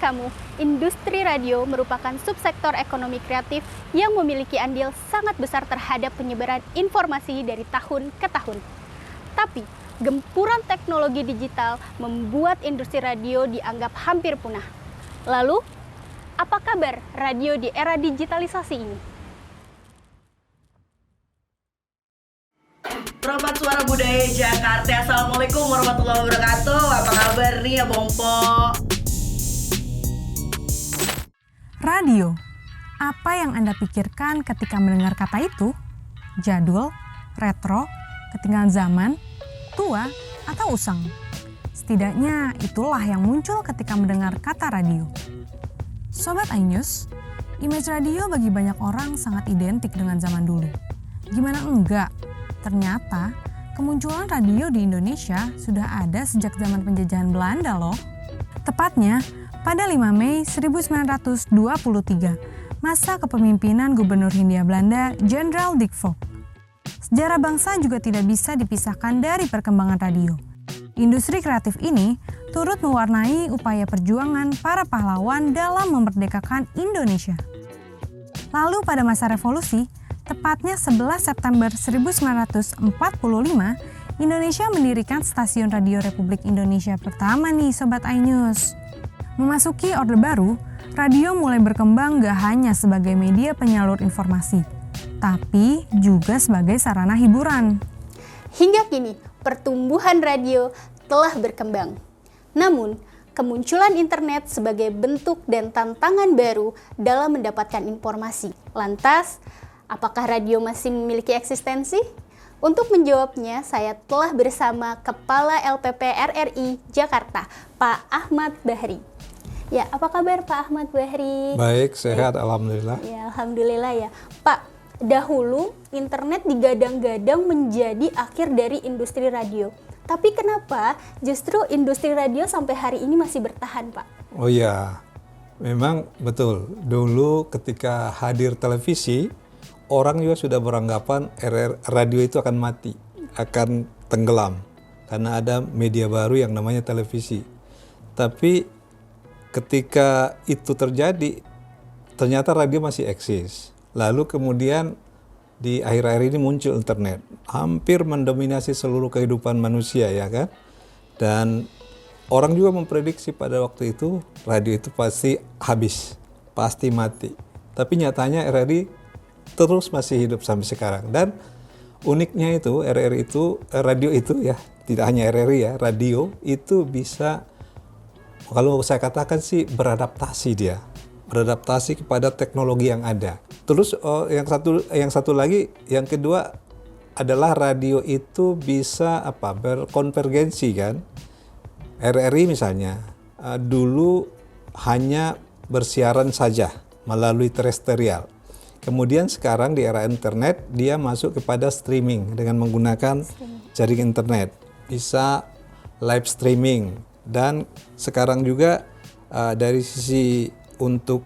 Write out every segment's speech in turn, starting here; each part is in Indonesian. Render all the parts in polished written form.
kamu, industri radio merupakan subsektor ekonomi kreatif yang memiliki andil sangat besar terhadap penyebaran informasi dari tahun ke tahun. Tapi, gempuran teknologi digital membuat industri radio dianggap hampir punah. Lalu, apa kabar radio di era digitalisasi ini? Perempat Suara Budaya Jakarta. Assalamualaikum warahmatullahi wabarakatuh. Apa kabar nih ya Bompo? Radio. Apa yang Anda pikirkan ketika mendengar kata itu? Jadul, retro, ketinggalan zaman, tua, atau usang? Setidaknya itulah yang muncul ketika mendengar kata radio. Sobat iNews, image radio bagi banyak orang sangat identik dengan zaman dulu. Gimana enggak? Ternyata kemunculan radio di Indonesia sudah ada sejak zaman penjajahan Belanda loh. Tepatnya pada 5 Mei 1923, masa kepemimpinan Gubernur Hindia Belanda Jenderal Dick Volk. Sejarah bangsa juga tidak bisa dipisahkan dari perkembangan radio. Industri kreatif ini turut mewarnai upaya perjuangan para pahlawan dalam memerdekakan Indonesia. Lalu pada masa revolusi, tepatnya 11 September 1945, Indonesia mendirikan stasiun Radio Republik Indonesia pertama nih Sobat iNews. Memasuki Orde Baru, radio mulai berkembang gak hanya sebagai media penyalur informasi, tapi juga sebagai sarana hiburan. Hingga kini, pertumbuhan radio telah berkembang. Namun, kemunculan internet sebagai bentuk dan tantangan baru dalam mendapatkan informasi. Lantas, apakah radio masih memiliki eksistensi? Untuk menjawabnya, saya telah bersama Kepala LPP RRI Jakarta, Pak Ahmad Bahri. Ya, apa kabar Pak Ahmad Bahri? Baik, sehat alhamdulillah. Ya, alhamdulillah ya. Pak, dahulu internet digadang-gadang menjadi akhir dari industri radio. Tapi kenapa justru industri radio sampai hari ini masih bertahan, Pak? Oh iya, memang betul. Dulu ketika hadir televisi, orang juga sudah beranggapan radio itu akan mati, akan tenggelam. Karena ada media baru yang namanya televisi. Tapi ketika itu terjadi, ternyata radio masih eksis. Lalu kemudian di akhir-akhir ini muncul internet, hampir mendominasi seluruh kehidupan manusia ya kan. Dan orang juga memprediksi pada waktu itu radio itu pasti habis, pasti mati. Tapi nyatanya RRI terus masih hidup sampai sekarang. Dan uniknya itu RRI itu radio itu ya, tidak hanya RRI ya, radio itu bisa, kalau saya katakan sih beradaptasi dia, beradaptasi kepada teknologi yang ada. Terus yang satu lagi, yang kedua adalah radio itu bisa berkonvergensi kan. RRI misalnya dulu hanya bersiaran saja melalui terestrial. Kemudian sekarang di era internet dia masuk kepada streaming dengan menggunakan jaringan internet, bisa live streaming. Dan sekarang juga dari sisi untuk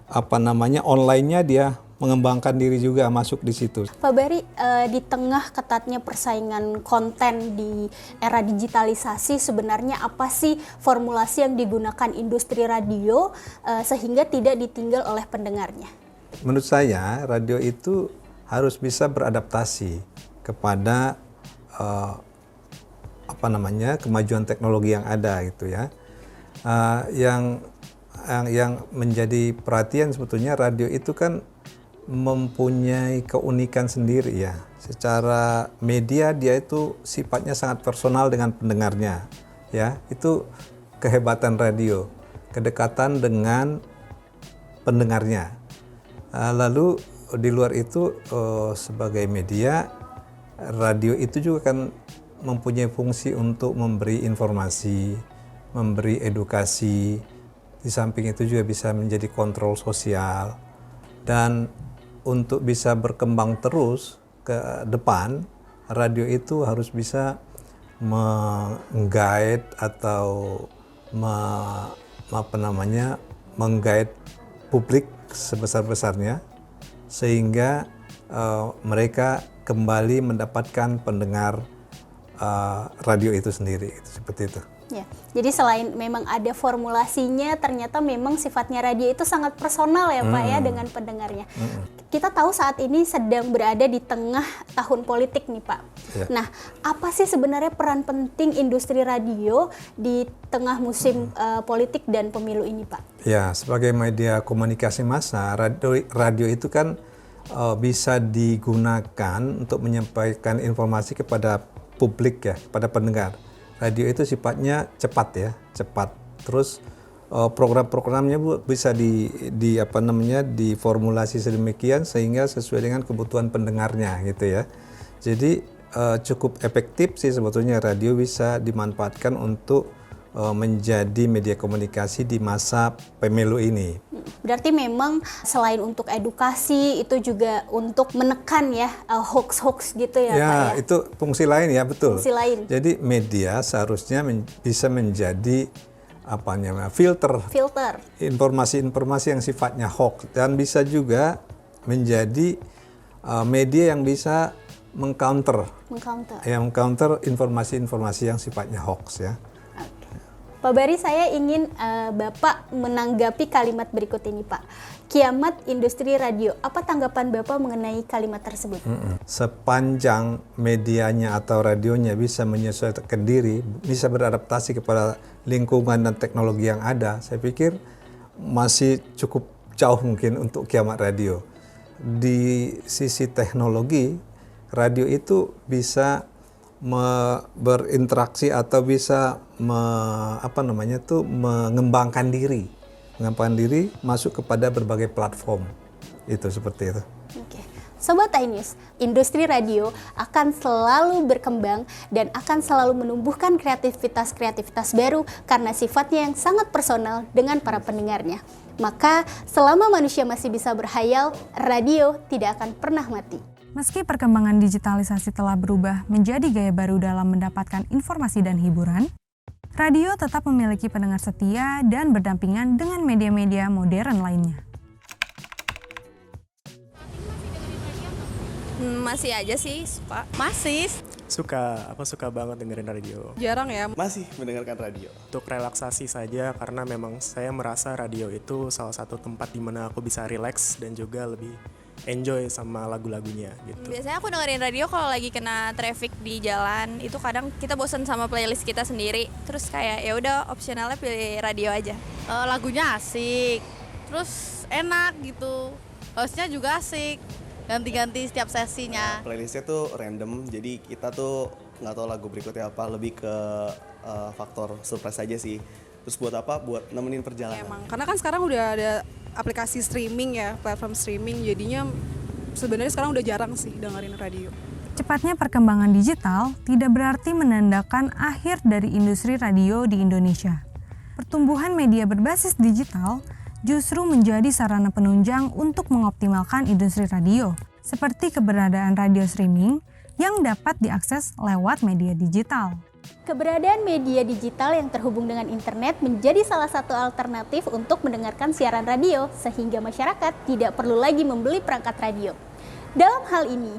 online-nya dia mengembangkan diri juga masuk di situ. Pak Bahri, di tengah ketatnya persaingan konten di era digitalisasi, sebenarnya apa sih formulasi yang digunakan industri radio sehingga tidak ditinggal oleh pendengarnya? Menurut saya radio itu harus bisa beradaptasi kepada kemajuan teknologi yang ada gitu ya. Yang menjadi perhatian sebetulnya radio itu kan mempunyai keunikan sendiri ya. Secara media dia itu sifatnya sangat personal dengan pendengarnya ya. Itu kehebatan radio, kedekatan dengan pendengarnya. Lalu di luar itu sebagai media, radio itu juga kan mempunyai fungsi untuk memberi informasi, memberi edukasi. Di samping itu juga bisa menjadi kontrol sosial. Dan untuk bisa berkembang terus ke depan, radio itu harus bisa meng-guide atau meng-guide publik sebesar-besarnya sehingga mereka kembali mendapatkan pendengar radio itu sendiri, seperti itu. Ya, jadi selain memang ada formulasinya, ternyata memang sifatnya radio itu sangat personal ya Pak ya dengan pendengarnya. Kita tahu saat ini sedang berada di tengah tahun politik nih Pak. Ya. Nah, apa sih sebenarnya peran penting industri radio di tengah musim politik dan pemilu ini Pak? Ya, sebagai media komunikasi massa, radio itu kan bisa digunakan untuk menyampaikan informasi kepada publik ya, kepada pendengar. Radio itu sifatnya cepat ya, cepat. Terus program-programnya bisa diformulasi sedemikian sehingga sesuai dengan kebutuhan pendengarnya gitu ya. Jadi cukup efektif sih sebetulnya radio bisa dimanfaatkan untuk menjadi media komunikasi di masa pemilu ini. Berarti memang selain untuk edukasi itu juga untuk menekan ya hoax-hoax gitu ya Pak ya? Itu fungsi lain ya, betul. Fungsi lain. Jadi media seharusnya bisa menjadi filter informasi-informasi yang sifatnya hoax, dan bisa juga menjadi media yang bisa mengcounter informasi-informasi yang sifatnya hoax ya. Pak Bari, saya ingin Bapak menanggapi kalimat berikut ini Pak. Kiamat industri radio, apa tanggapan Bapak mengenai kalimat tersebut? Sepanjang medianya atau radionya bisa menyesuaikan diri, bisa beradaptasi kepada lingkungan dan teknologi yang ada, saya pikir masih cukup jauh mungkin untuk kiamat radio. Di sisi teknologi, radio itu bisa berinteraksi atau bisa mengembangkan diri masuk kepada berbagai platform, itu seperti itu. Oke. Sobat iNews, industri radio akan selalu berkembang dan akan selalu menumbuhkan kreativitas baru karena sifatnya yang sangat personal dengan para pendengarnya. Maka selama manusia masih bisa berhayal, radio tidak akan pernah mati. Meski perkembangan digitalisasi telah berubah menjadi gaya baru dalam mendapatkan informasi dan hiburan, radio tetap memiliki pendengar setia dan berdampingan dengan media-media modern lainnya. Masih aja sih, suka. Masih. Suka banget dengerin radio. Jarang ya. Masih mendengarkan radio. Untuk relaksasi saja, karena memang saya merasa radio itu salah satu tempat di mana aku bisa relax dan juga lebih enjoy sama lagu-lagunya gitu. Biasanya aku dengerin radio kalau lagi kena traffic di jalan. Itu kadang kita bosan sama playlist kita sendiri. Terus kayak ya udah opsionalnya pilih radio aja. Lagunya asik, terus enak gitu. Hostnya juga asik, ganti-ganti setiap sesinya. Playlistnya tuh random, jadi kita tuh nggak tahu lagu berikutnya apa. Lebih ke faktor surprise aja sih. Terus buat apa? Buat nemenin perjalanan. Emang, karena kan sekarang udah ada aplikasi streaming ya, platform streaming, jadinya sebenarnya sekarang udah jarang sih dengerin radio. Cepatnya perkembangan digital tidak berarti menandakan akhir dari industri radio di Indonesia. Pertumbuhan media berbasis digital justru menjadi sarana penunjang untuk mengoptimalkan industri radio, seperti keberadaan radio streaming yang dapat diakses lewat media digital. Keberadaan media digital yang terhubung dengan internet menjadi salah satu alternatif untuk mendengarkan siaran radio, sehingga masyarakat tidak perlu lagi membeli perangkat radio. Dalam hal ini,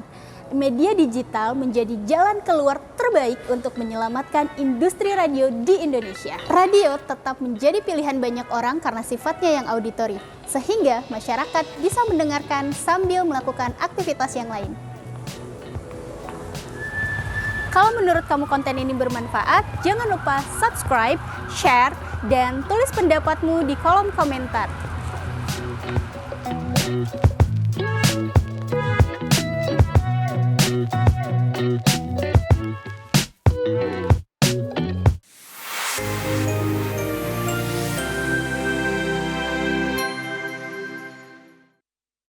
media digital menjadi jalan keluar terbaik untuk menyelamatkan industri radio di Indonesia. Radio tetap menjadi pilihan banyak orang karena sifatnya yang auditori, sehingga masyarakat bisa mendengarkan sambil melakukan aktivitas yang lain. Kalau menurut kamu konten ini bermanfaat, jangan lupa subscribe, share, dan tulis pendapatmu di kolom komentar.